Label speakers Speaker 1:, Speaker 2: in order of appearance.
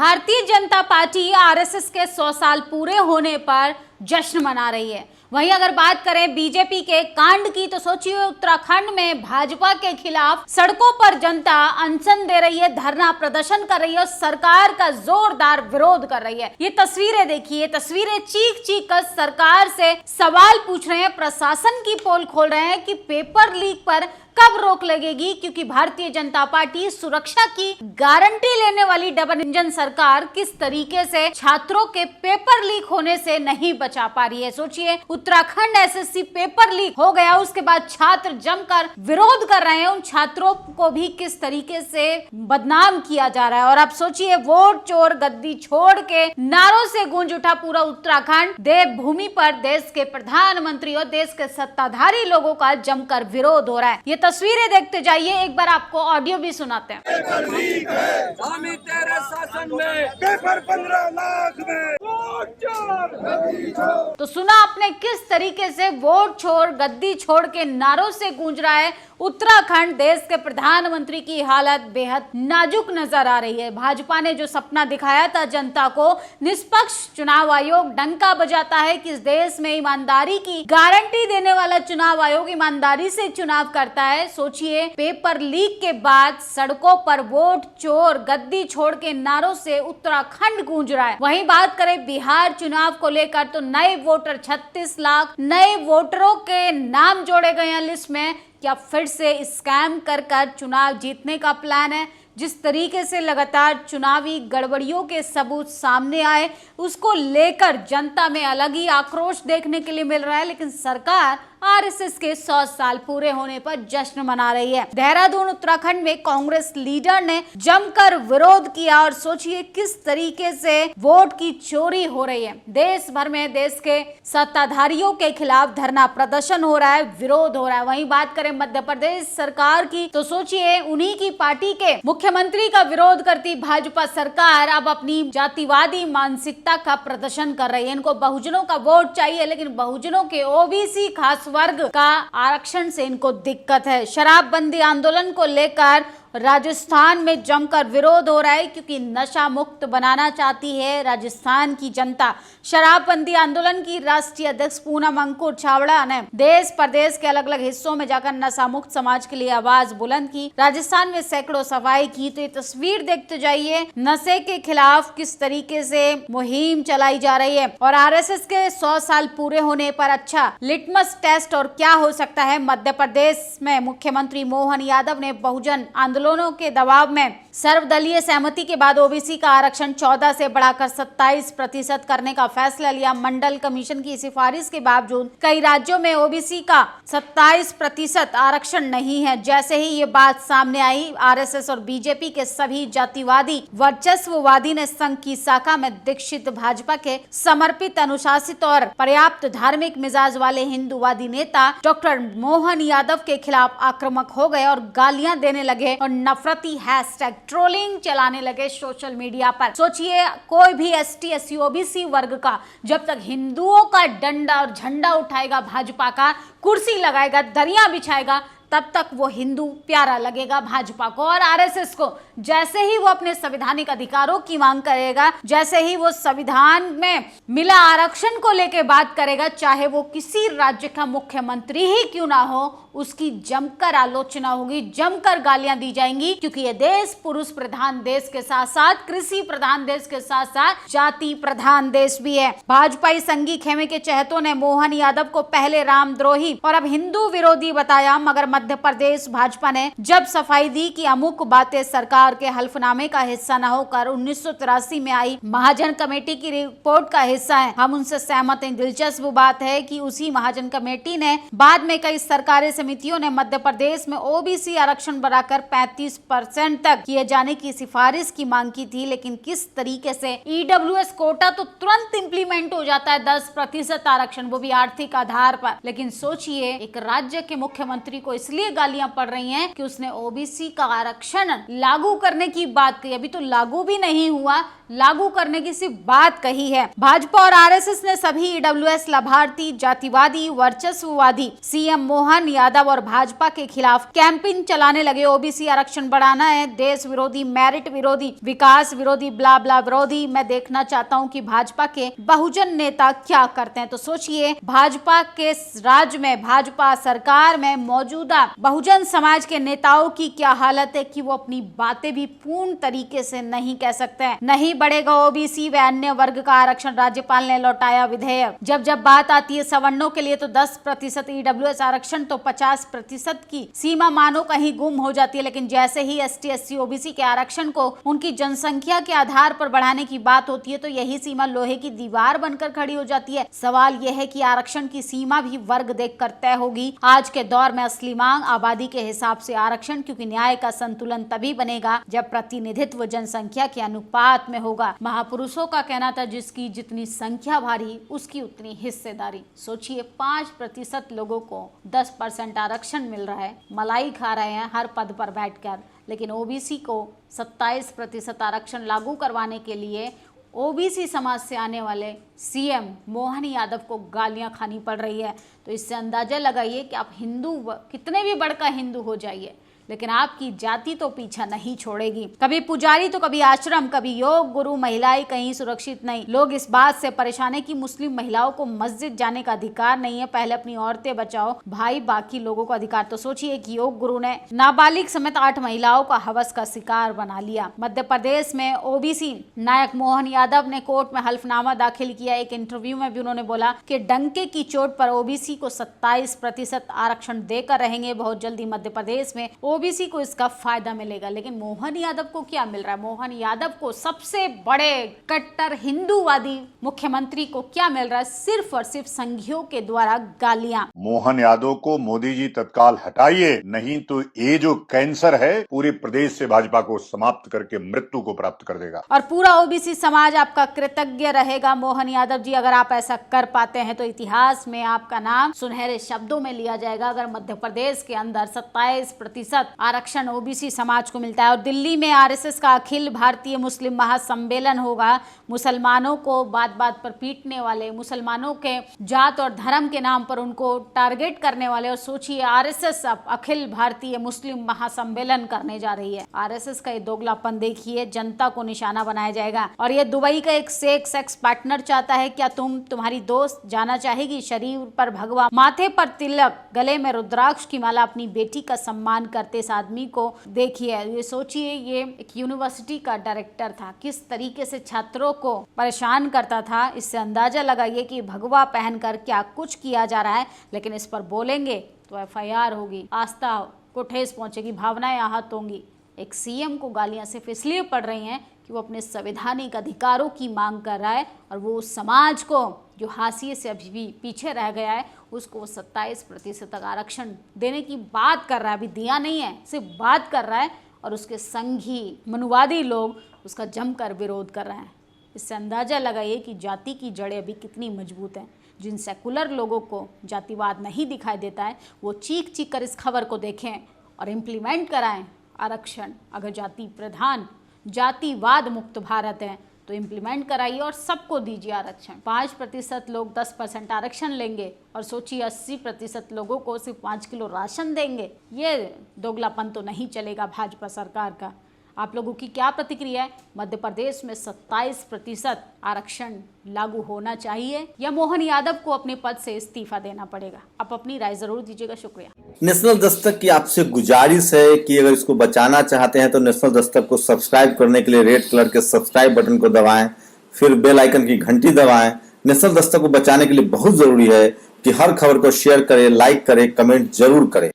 Speaker 1: Bharatiya Janata party RSS के 100 साल पूरे होने पर जश्न मना रही है। वहीं अगर बात करें बीजेपी के कांड की तो सोचिए, उत्तराखंड में भाजपा के खिलाफ सड़कों पर जनता अनशन दे रही है, धरना प्रदर्शन कर रही है और सरकार का जोरदार विरोध कर रही है। ये तस्वीरें देखिए, ये तस्वीरें चीख चीख कर सरकार से सवाल पूछ रहे हैं, प्रशासन की पोल खोल रहे हैं कि पेपर लीक पर कब रोक लगेगी, क्योंकि भारतीय जनता पार्टी सुरक्षा की गारंटी लेने वाली डबल इंजन सरकार किस तरीके से छात्रों के पेपर लीक होने से नहीं बचा पा रही है। सोचिए, उत्तराखंड एसएससी पेपर लीक हो गया, उसके बाद छात्र जमकर विरोध कर रहे हैं, उन छात्रों को भी किस तरीके से बदनाम किया जा रहा है। और अब सोचिए, वोट चोर गद्दी छोड़ के नारों से गूंज उठा पूरा उत्तराखंड। देवभूमि पर देश के प्रधानमंत्री और देश के सत्ताधारी लोगों का जमकर विरोध हो रहा है। ये तस्वीरें देखते जाइए, एक बार आपको ऑडियो भी सुनाते हैं।
Speaker 2: पेपर लीक है, तेरे शासन में पेपर 15 लाख में वोट चोर।
Speaker 1: तो सुना आपने किस तरीके से वोट छोड़ गद्दी छोड़ के नारों से गूंज रहा है उत्तराखंड। देश के प्रधानमंत्री की हालत बेहद नाजुक नजर आ रही है। भाजपा ने जो सपना दिखाया था जनता को, निष्पक्ष चुनाव आयोग डंका बजाता है कि इस देश में ईमानदारी की गारंटी देने वाला चुनाव आयोग ईमानदारी से चुनाव करता है। सोचिए, पेपर लीक के बाद सड़कों पर वोट चोर गद्दी छोड़ के नारों से उत्तराखंड गूंज रहा है। वहीं बात करें बिहार चुनाव को लेकर तो नए वोटर 36 लाख नए वोटरों के नाम जोड़े गए हैं लिस्ट में। क्या फिर से स्कैम कर चुनाव जीतने का प्लान है? जिस तरीके से लगातार चुनावी गड़बड़ियों के सबूत सामने आए, उसको लेकर जनता में अलग ही आक्रोश देखने के लिए मिल रहा है। लेकिन सरकार आरएसएस के 100 साल पूरे होने पर जश्न मना रही है। देहरादून उत्तराखंड में कांग्रेस लीडर ने जमकर विरोध किया और सोचिए किस तरीके से वोट की चोरी हो रही है। देश भर में देश के सत्ताधारियों के खिलाफ धरना प्रदर्शन हो रहा है, विरोध हो रहा है। वहीं बात करें मध्य प्रदेश सरकार की तो सोचिए, उन्हीं की पार्टी के मुख्यमंत्री का विरोध करती भाजपा सरकार अब अपनी जातिवादी मानसिकता का प्रदर्शन कर रही है। इनको बहुजनों का वोट चाहिए, लेकिन बहुजनों के ओबीसी खास वर्ग का आरक्षण से इनको दिक्कत है। शराबबंदी आंदोलन को लेकर राजस्थान में जमकर विरोध हो रहा है, क्योंकि नशा मुक्त बनाना चाहती है राजस्थान की जनता। शराबबंदी आंदोलन की राष्ट्रीय अध्यक्ष पूनम अंकुर छाबड़ा ने देश प्रदेश के अलग अलग हिस्सों में जाकर नशा मुक्त समाज के लिए आवाज बुलंद की। राजस्थान में सैकड़ों सफाई की। तो ये तस्वीर देखते जाइए, नशे के खिलाफ किस तरीके से मुहिम चलाई जा रही है। और आरएसएस के 100 साल पूरे होने पर अच्छा लिटमस टेस्ट और क्या हो सकता है। मध्य प्रदेश में मुख्यमंत्री मोहन यादव ने बहुजन आंदोलन के दबाव में सर्वदलीय सहमति के बाद ओबीसी का आरक्षण 14 से बढ़ाकर 27% करने का फैसला लिया। मंडल कमीशन की सिफारिश के बावजूद कई राज्यों में ओबीसी का 27% आरक्षण नहीं है। जैसे ही ये बात सामने आई, आरएसएस और बीजेपी के सभी जातिवादी वर्चस्ववादी ने संघ की शाखा में दीक्षित भाजपा के समर्पित, अनुशासित और पर्याप्त धार्मिक मिजाज वाले हिंदूवादी नेता डॉक्टर मोहन यादव के खिलाफ आक्रामक हो गए और गालियां देने लगे और नफरती हैशटैग ट्रोलिंग चलाने लगे सोशल मीडिया पर। सोचिए, कोई भी एसटी एससी ओबीसी वर्ग का जब तक हिंदुओं का डंडा और झंडा उठाएगा, भाजपा का कुर्सी लगाएगा, दरिया बिछाएगा, तब तक वो हिंदू प्यारा लगेगा भाजपा को। और आरएसएस को जैसे ही वो अपने संवैधानिक अधिकारों की मांग करेगा, जैसे ही वो संविधान में मिला आरक्षण को लेकर बात करेगा, चाहे वो किसी राज्य का मुख्यमंत्री ही क्यों ना हो, उसकी जमकर आलोचना होगी, जमकर गालियां दी जाएंगी। क्योंकि ये देश पुरुष प्रधान देश के साथ साथ कृषि प्रधान देश के साथ साथ जाति प्रधान देश भी है। भाजपाई संघी खेमे के चहेतों ने मोहन यादव को पहले रामद्रोही और अब हिंदू विरोधी बताया, मगर मध्य प्रदेश भाजपा ने जब सफाई दी कि अमुक बातें सरकार के हल्फनामे का हिस्सा न होकर 1983 में आई महाजन कमेटी की रिपोर्ट का हिस्सा है, हम उनसे सहमत हैं। दिलचस्प बात है कि उसी महाजन कमेटी ने बाद में कई सरकारी समितियों ने मध्य प्रदेश में ओबीसी आरक्षण बढ़ाकर 35% तक किए जाने की सिफारिश की मांग की थी। लेकिन किस तरीके से ईडब्ल्यूएस कोटा तो तुरंत इंप्लीमेंट हो जाता है, 10% आरक्षण, वो भी आर्थिक आधार पर। लेकिन सोचिए, एक राज्य के मुख्यमंत्री को इसलिए गालियां पड़ रही हैं कि उसने ओबीसी का आरक्षण लागू करने की बात कही। अभी तो लागू भी नहीं हुआ, लागू करने की सिर्फ बात कही है। भाजपा और आरएसएस ने सभी ईडब्ल्यूएस लाभार्थी, जातिवादी, वर्चस्ववादी सीएम मोहन यादव यादव और भाजपा के खिलाफ कैंपेन चलाने लगे। ओबीसी आरक्षण बढ़ाना है, देश विरोधी, मेरिट विरोधी, विकास विरोधी, ब्ला ब्ला विरोधी। मैं देखना चाहता हूं कि भाजपा के बहुजन नेता क्या करते हैं। तो सोचिए, भाजपा के राज्य में, भाजपा सरकार में मौजूदा बहुजन समाज के नेताओं की क्या हालत है कि वो अपनी बातें भी पूर्ण तरीके से नहीं कह सकते हैं। नहीं बढ़ेगा ओबीसी व अन्य वर्ग का आरक्षण, राज्यपाल ने लौटाया विधेयक। जब बात आती है सवर्णों के लिए तो 10% ईडब्ल्यूएस आरक्षण तो 50% की सीमा मानो कहीं गुम हो जाती है, लेकिन जैसे ही एसटी, एससी, ओबीसी के आरक्षण को उनकी जनसंख्या के आधार पर बढ़ाने की बात होती है तो यही सीमा लोहे की दीवार बनकर खड़ी हो जाती है। सवाल यह है कि आरक्षण की सीमा भी वर्ग देखकर तय होगी। आज के दौर में असली मांग आबादी के हिसाब से आरक्षण, क्योंकि न्याय का संतुलन तभी बनेगा जब प्रतिनिधित्व जनसंख्या के अनुपात में होगा। महापुरुषों का कहना था, जिसकी जितनी संख्या भारी उसकी उतनी हिस्सेदारी। सोचिए, 5% लोगों को 10% आरक्षण मिल रहा है, मलाई खा रहे हैं हर पद पर बैठकर, लेकिन ओबीसी को 27% आरक्षण लागू करवाने के लिए ओबीसी समाज से आने वाले सीएम मोहन यादव को गालियां खानी पड़ रही है। तो इससे अंदाजा लगाइए कि आप हिंदू, कितने भी बड़का हिंदू हो जाइए, लेकिन आपकी जाति तो पीछा नहीं छोड़ेगी। कभी पुजारी तो कभी आश्रम, कभी योग गुरु, महिलाएं कहीं सुरक्षित नहीं। लोग इस बात से परेशान है कि मुस्लिम महिलाओं को मस्जिद जाने का अधिकार नहीं है। पहले अपनी औरतें बचाओ भाई, बाकी लोगों को अधिकार। तो सोचिए कि योग गुरु ने नाबालिग समेत 8 महिलाओं का हवस का शिकार बना लिया। मध्य प्रदेश में ओबीसी नायक मोहन यादव ने कोर्ट में हल्फनामा दाखिल किया। एक इंटरव्यू में भी उन्होंने बोला कि डंके की चोट पर ओबीसी को 27% आरक्षण देकर रहेंगे। बहुत जल्दी मध्य प्रदेश में ओबीसी को इसका फायदा मिलेगा। लेकिन मोहन यादव को क्या मिल रहा है? मोहन यादव को, सबसे बड़े कट्टर हिंदूवादी मुख्यमंत्री को क्या मिल रहा है? सिर्फ और सिर्फ संघियों के द्वारा गालियां।
Speaker 3: मोहन यादव को मोदी जी तत्काल हटाइए, नहीं तो ये जो कैंसर है पूरे प्रदेश से भाजपा को समाप्त करके मृत्यु को प्राप्त कर देगा।
Speaker 1: और पूरा ओबीसी समाज आपका कृतज्ञ रहेगा। मोहन यादव जी, अगर आप ऐसा कर पाते हैं तो इतिहास में आपका नाम सुनहरे शब्दों में लिया जाएगा। अगर मध्य प्रदेश के अंदर 27% आरक्षण ओबीसी समाज को मिलता है और दिल्ली में आरएसएस का अखिल भारतीय मुस्लिम महासम्मेलन होगा, मुसलमानों को बात बात पर पीटने वाले, मुसलमानों के जात और धर्म के नाम पर उनको टारगेट करने वाले। और सोचिए, आरएसएस अब अखिल भारतीय मुस्लिम महासम्मेलन करने जा रही है। आरएसएस का ये दोगलापन देखिए, जनता को निशाना बनाया जाएगा। और ये दुबई का एक सेक्स पार्टनर चाहता है क्या? तुम्हारी दोस्त जाना चाहेगी? शरीर पर भगवा, माथे पर तिलक, गले में रुद्राक्ष की माला, अपनी बेटी का सम्मान करते इस आदमी को देखिए। ये सोचिए, ये एक यूनिवर्सिटी का डायरेक्टर था, किस तरीके से छात्रों को परेशान करता था। इससे अंदाजा लगाइए कि भगवा पहनकर क्या कुछ किया जा रहा है। लेकिन इस पर बोलेंगे तो एफआईआर होगी, आस्था को ठेस पहुंचेगी, भावनाएं आहत होंगी। एक सीएम को गालियां सिर्फ इसलिए पड़ रही हैं कि वो अपने संवैधानिक अधिकारों की मांग कर रहा है और वो समाज को, जो हाशिए से अभी भी पीछे रह गया है, उसको वो 27% तक आरक्षण देने की बात कर रहा है। अभी दिया नहीं है, सिर्फ बात कर रहा है और उसके संघी मनुवादी लोग उसका जमकर विरोध कर रहे हैं। इससे अंदाजा लगाइए कि जाति की जड़ें अभी कितनी मजबूत हैं। जिन सेकुलर लोगों को जातिवाद नहीं दिखाई देता है वो चीख चीख कर इस खबर को देखें और इम्प्लीमेंट कराएं आरक्षण। अगर जाति प्रधान, जातिवाद मुक्त भारत है तो इम्प्लीमेंट कराइए और सबको दीजिए आरक्षण। 5% लोग 10% आरक्षण लेंगे और सोचिए 80% लोगों को सिर्फ 5 किलो राशन देंगे। ये दोगलापन तो नहीं चलेगा भाजपा सरकार का। आप लोगों की क्या प्रतिक्रिया है? मध्य प्रदेश में 27% आरक्षण लागू होना चाहिए या मोहन यादव को अपने पद से इस्तीफा देना पड़ेगा? आप अपनी राय जरूर दीजिएगा। शुक्रिया।
Speaker 4: नेशनल दस्तक की आपसे गुजारिश है कि अगर इसको बचाना चाहते हैं तो नेशनल दस्तक को सब्सक्राइब करने के लिए रेड कलर के सब्सक्राइब बटन को दबाएं, फिर बेल आइकन की घंटी दबाएं। नेशनल दस्तक को बचाने के लिए बहुत जरूरी है कि हर खबर को शेयर करें, लाइक करें, कमेंट जरूर करें।